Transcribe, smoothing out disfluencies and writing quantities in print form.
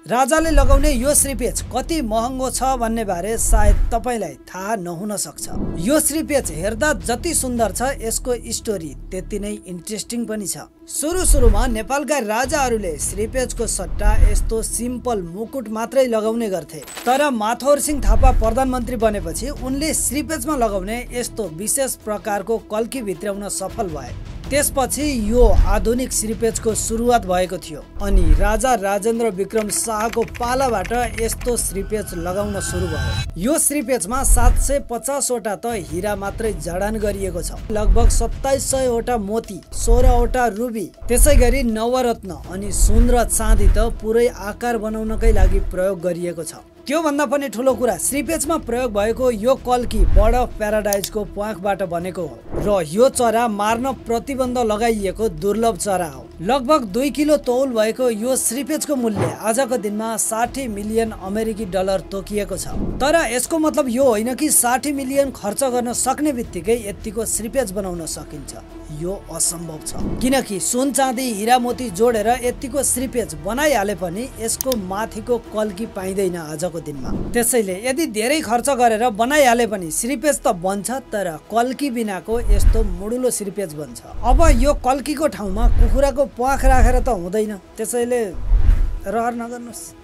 राजाले लगाउने यो श्रीपेच कति महँगो छ भन्ने बारे सायद तपाईलाई थाहा नहुन सक्छ। यो श्रीपेच हेर्दा जति सुन्दर छ यसको स्टोरी त्यति नै इन्ट्रेस्टिङ पनि छ। सुरुमा नेपालका राजाहरूले श्रीपेचको सट्टा यस्तो सिम्पल मुकुट मात्रै लगाउने गर्थे, तर माथौर सिंह थापा प्रधानमन्त्री बनेपछि उनले श्रीपेचमा लगाउने यस्तो विशेष प्रकारको कल्की भित्राउन सफल भए। त्यसपछि यो आधुनिक श्रीपेचको सुरुवात भएको थियो अनि राजा राजेन्द्र विक्रम शाहको पालाबाट यस्तो श्रीपेच लगाउन सुरु भयो। यो श्रीपेचमा 750 वटा त हीरा मात्रै जडान गरिएको छ, लगभग 2700 वटा मोती, 16 वटा रुबी, त्यसैगरी नवरत्न अनि सुन र चाँदी त पुरै आकार बनाउनकै लागि प्रयोग गरिएको छ। त्यो भन्दा पनि ठुलो कुरा, श्रीपेचमा प्रयोग भएको यो कल्की बर्ड अफ प्याराडाइजको प्वाखबाट बनेको हो र यो चरा मार्न प्रतिबन्ध लगाइएको दुर्लभ चरा हो। लगभग 2 किलो तौल भएको यो श्रीपेचको मूल्य आजको दिनमा 60 मिलियन अमेरिकी डलर तोकिएको छ। तर यसको मतलब यो होइन कि 60 मिलियन खर्च गर्न सक्ने बित्तिकै यतिको श्रीपेच बनाउन सकिन्छ। यो असम्भव छ, किनकि सुन चाँदी हीरा मोती जोडेर यतिको श्रीपेच बनाइहाले पनि यसको माथिको कल्की पाइँदैन आजको दिनमा। त्यसैले यदि धेरै खर्च गरेर बनाइहाले पनि श्रीपेच त बन्छ, तर कल्की बिनाको यस्तो मुडुलो श्रीपेच बन्छ। अब यो कल्कीको ठाउँमा कुखुराको प्वाख राखेर त हुँदैन, त्यसैले रहर नगर्नुहोस्।